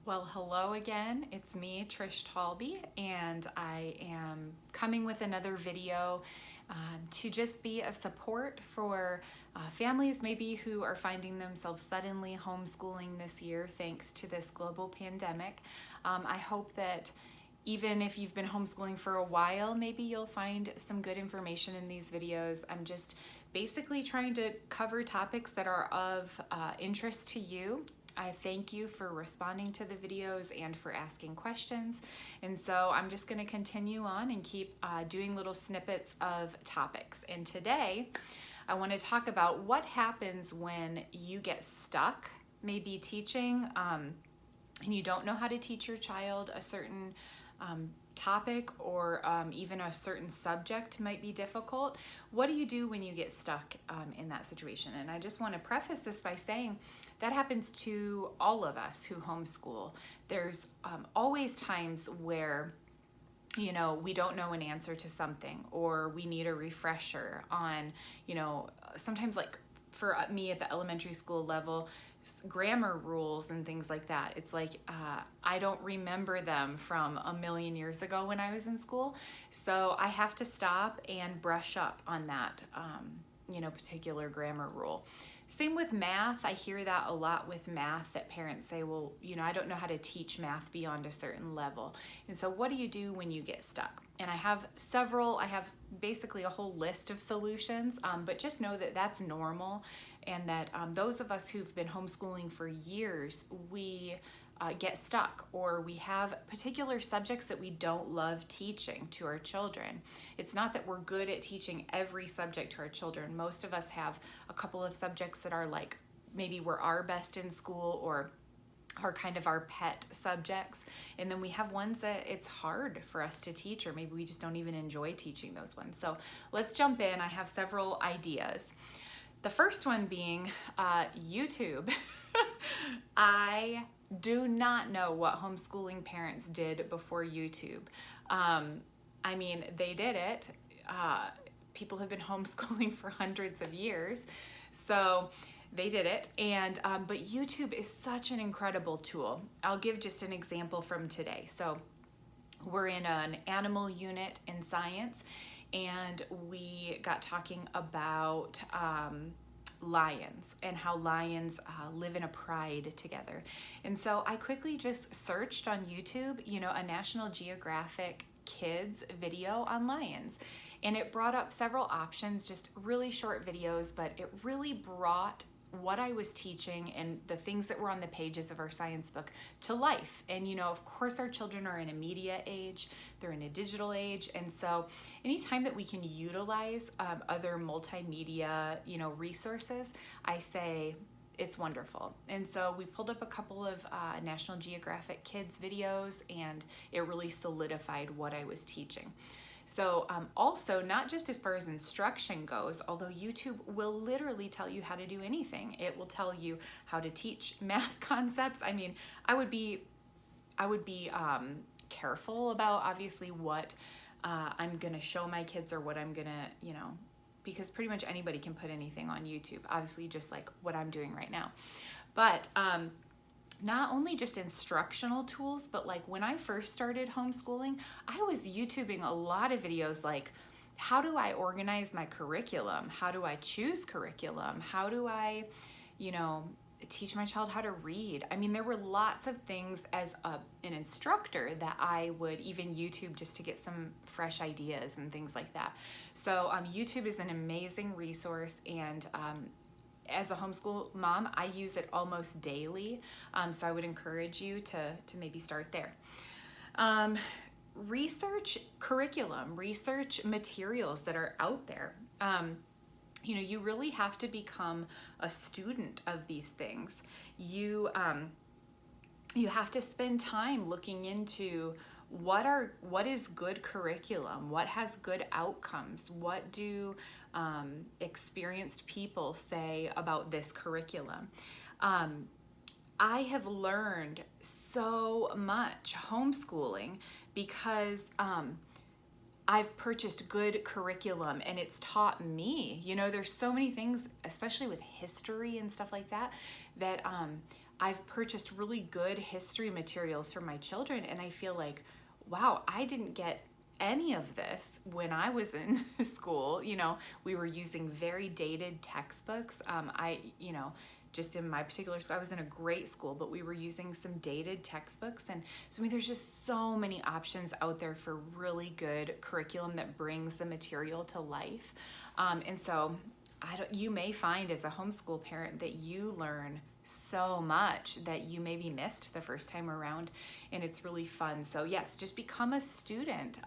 Well, hello again. It's me, Trish Talby, and I am coming with another video to just be a support for families maybe who are finding themselves suddenly homeschooling this year thanks to this global pandemic. I hope that even if you've been homeschooling for a while, maybe you'll find some good information in these videos. I'm just basically trying to cover topics that are of interest to you. I thank you for responding to the videos and for asking questions. And so I'm just going to continue on and keep doing little snippets of topics. And today I want to talk about what happens when you get stuck, maybe teaching, and you don't know how to teach your child a certain topic or even a certain subject might be difficult. What do you do when you get stuck in that situation? And I just want to preface this by saying that happens to all of us who homeschool. There's always times where we don't know an answer to something, or we need a refresher on, sometimes like for me at the elementary school level, grammar rules and things like that. It's like I don't remember them from a million years ago when I was in school. So I have to stop and brush up on that, particular grammar rule. Same with math. I hear that a lot with math, that parents say, well, I don't know how to teach math beyond a certain level. And so what do you do when you get stuck? And I have basically a whole list of solutions, but just know that that's normal, and that those of us who've been homeschooling for years, we get stuck, or we have particular subjects that we don't love teaching to our children. It's not that we're good at teaching every subject to our children. Most of us have a couple of subjects that are like maybe we're our best in school, or are kind of our pet subjects. And then we have ones that it's hard for us to teach, or maybe we just don't even enjoy teaching those ones. So let's jump in. I have several ideas. The first one being YouTube. I do not know what homeschooling parents did before YouTube. They did it. People have been homeschooling for hundreds of years. So they did it, but YouTube is such an incredible tool. I'll give just an example from today. So we're in an animal unit in science, and we got talking about lions and how lions live in a pride together. And so I quickly just searched on YouTube, a National Geographic Kids video on lions. And it brought up several options, just really short videos, but it really brought what I was teaching and the things that were on the pages of our science book to life. And of course our children are in a media age, they're in a digital age, and so anytime that we can utilize other multimedia resources, I say it's wonderful. And so we pulled up a couple of National Geographic Kids videos, and it really solidified what I was teaching. So also, not just as far as instruction goes, although YouTube will literally tell you how to do anything. It will tell you how to teach math concepts. I would be careful about obviously what I'm gonna show my kids, or what I'm gonna, because pretty much anybody can put anything on YouTube, obviously, just like what I'm doing right now. But not only just instructional tools, but like when I first started homeschooling, I was YouTubing a lot of videos like, how do I organize my curriculum? How do I choose curriculum? How do I, teach my child how to read? There were lots of things as an instructor that I would even YouTube just to get some fresh ideas and things like that. So YouTube is an amazing resource, and as a homeschool mom, I use it almost daily, so I would encourage you to maybe start there. Research curriculum, research materials that are out there. You really have to become a student of these things. You have to spend time looking into what is good curriculum, what has good outcomes, what do experienced people say about this curriculum. I have learned so much homeschooling because I've purchased good curriculum, and it's taught me, there's so many things, especially with history and stuff like that, that I've purchased really good history materials for my children, and I feel like, wow, I didn't get any of this when I was in school. We were using very dated textbooks. Just in my particular school, I was in a great school, but we were using some dated textbooks. And so, there's just so many options out there for really good curriculum that brings the material to life. And so, you may find as a homeschool parent that you learn so much that you maybe missed the first time around, and it's really fun. So yes, just become a student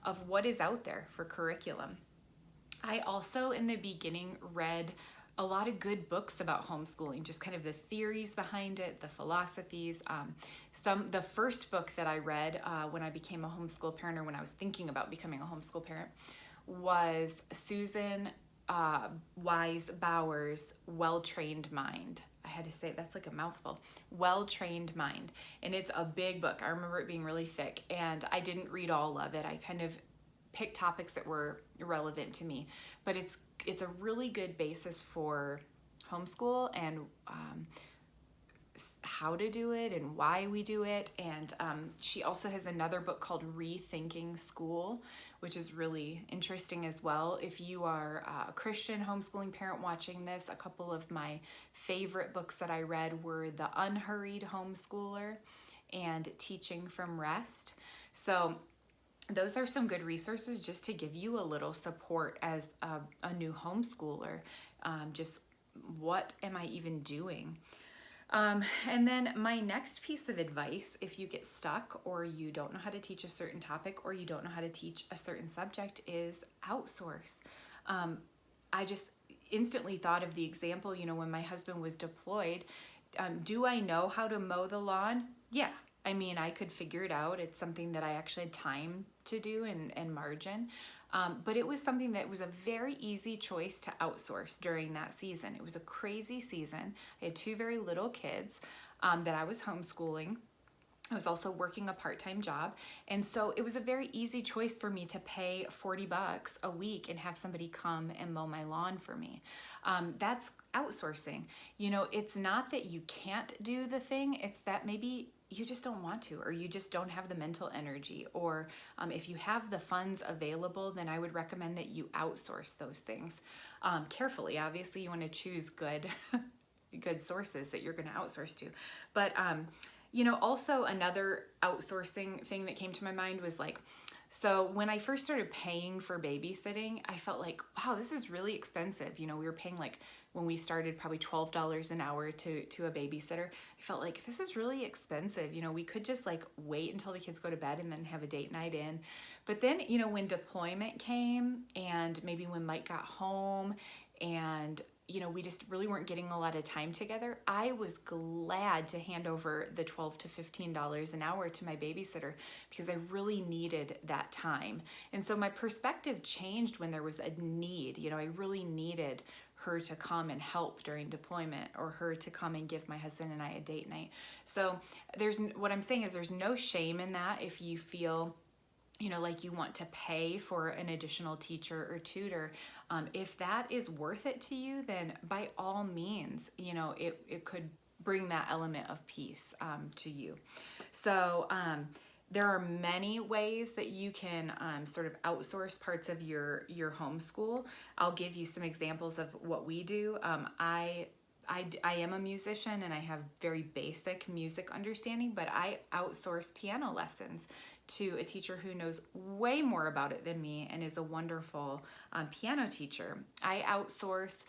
of what is out there for curriculum. I also, in the beginning, read a lot of good books about homeschooling, just kind of the theories behind it, the philosophies. The first book that I read when I became a homeschool parent, or when I was thinking about becoming a homeschool parent, was Susan Wise Bauer's Well-Trained Mind. I had to say, that's like a mouthful. Well-Trained Mind. And it's a big book. I remember it being really thick, and I didn't read all of it. I kind of picked topics that were relevant to me. But it's a really good basis for homeschool and how to do it and why we do it. And she also has another book called Rethinking School, which is really interesting as well. If you are a Christian homeschooling parent watching this, a couple of my favorite books that I read were The Unhurried Homeschooler and Teaching from Rest. So those are some good resources just to give you a little support as a new homeschooler. Just what am I even doing? And then my next piece of advice, if you get stuck or you don't know how to teach a certain topic or you don't know how to teach a certain subject, is outsource. I just instantly thought of the example, when my husband was deployed. Do I know how to mow the lawn? Yeah. I could figure it out. It's something that I actually had time to do and margin. But it was something that was a very easy choice to outsource during that season. It was a crazy season. I had two very little kids that I was homeschooling. I was also working a part-time job. And so it was a very easy choice for me to pay $40 a week and have somebody come and mow my lawn for me. That's outsourcing. It's not that you can't do the thing. It's that maybe you just don't want to, or you just don't have the mental energy, or if you have the funds available, then I would recommend that you outsource those things carefully. Obviously, you want to choose good sources that you're going to outsource to. But also another outsourcing thing that came to my mind was so when I first started paying for babysitting, I felt like, wow, this is really expensive. We were paying when we started probably $12 an hour to a babysitter. I felt like this is really expensive. We could just wait until the kids go to bed and then have a date night in. But then, when deployment came, and maybe when Mike got home, and we just really weren't getting a lot of time together, I was glad to hand over the $12 to $15 an hour to my babysitter because I really needed that time. And so my perspective changed when there was a need. I really needed her to come and help during deployment, or her to come and give my husband and I a date night. So what I'm saying is there's no shame in that if you feel like you want to pay for an additional teacher or tutor. If that is worth it to you, then by all means, it could bring that element of peace to you. So there are many ways that you can sort of outsource parts of your homeschool. I'll give you some examples of what we do. I am a musician and I have very basic music understanding, but I outsource piano lessons to a teacher who knows way more about it than me and is a wonderful piano teacher. I outsource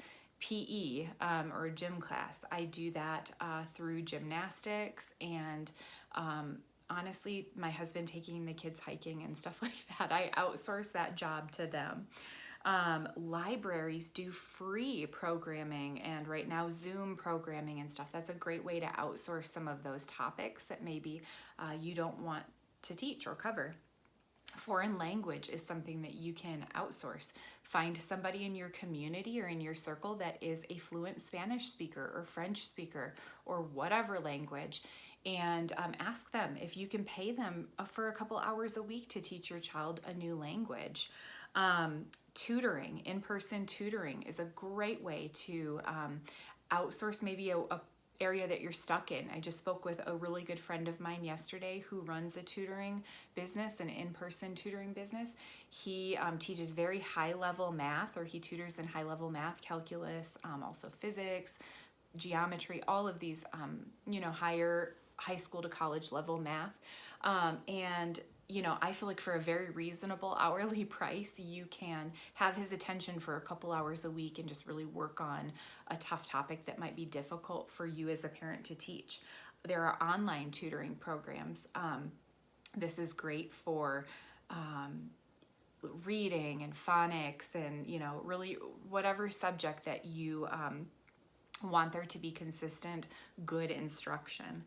PE or gym class. I do that through gymnastics and honestly, my husband taking the kids hiking and stuff like that. I outsource that job to them. Libraries do free programming, and right now Zoom programming and stuff. That's a great way to outsource some of those topics that maybe you don't want to teach or cover. Foreign language is something that you can outsource. Find somebody in your community or in your circle that is a fluent Spanish speaker or French speaker or whatever language, and ask them if you can pay them for a couple hours a week to teach your child a new language. Tutoring, in-person tutoring is a great way to outsource maybe area that you're stuck in. I just spoke with a really good friend of mine yesterday who runs a tutoring business, an in-person tutoring business. He teaches very high-level math, or he tutors in high-level math, calculus, also physics, geometry, all of these, high school to college level math. And I feel like for a very reasonable hourly price, you can have his attention for a couple hours a week and just really work on a tough topic that might be difficult for you as a parent to teach. There are online tutoring programs. This is great for reading and phonics and, really whatever subject that you want there to be consistent, good instruction.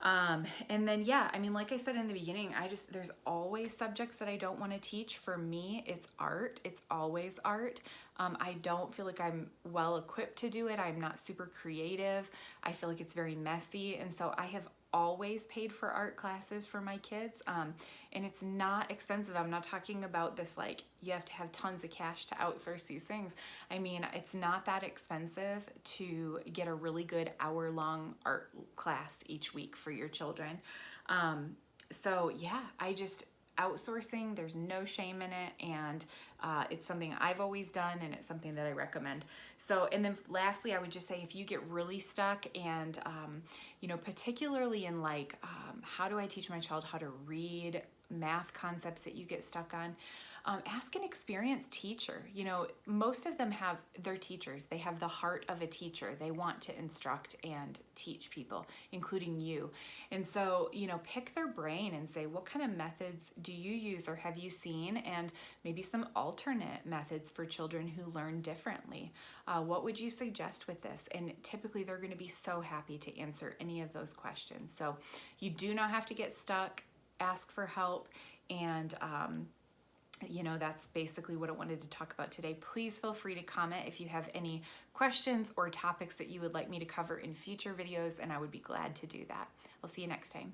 And then, like I said in the beginning, there's always subjects that I don't want to teach. For me, it's art. It's always art. I don't feel like I'm well equipped to do it. I'm not super creative. I feel like it's very messy. And so I have always paid for art classes for my kids. And it's not expensive. I'm not talking about this, like, you have to have tons of cash to outsource these things. I mean, it's not that expensive to get a really good hour-long art class each week for your children. Outsourcing, there's no shame in it, and it's something I've always done, and it's something that I recommend. So, and then lastly, I would just say if you get really stuck and, particularly in how do I teach my child how to read, math concepts that you get stuck on, ask an experienced teacher. Most of them they're teachers. They have the heart of a teacher. They want to instruct and teach people, including you. And so, pick their brain and say, what kind of methods do you use or have you seen? And maybe some alternate methods for children who learn differently. What would you suggest with this? And typically they're going to be so happy to answer any of those questions. So you do not have to get stuck. Ask for help. And, that's basically what I wanted to talk about today. Please feel free to comment if you have any questions or topics that you would like me to cover in future videos, and I would be glad to do that. I'll see you next time.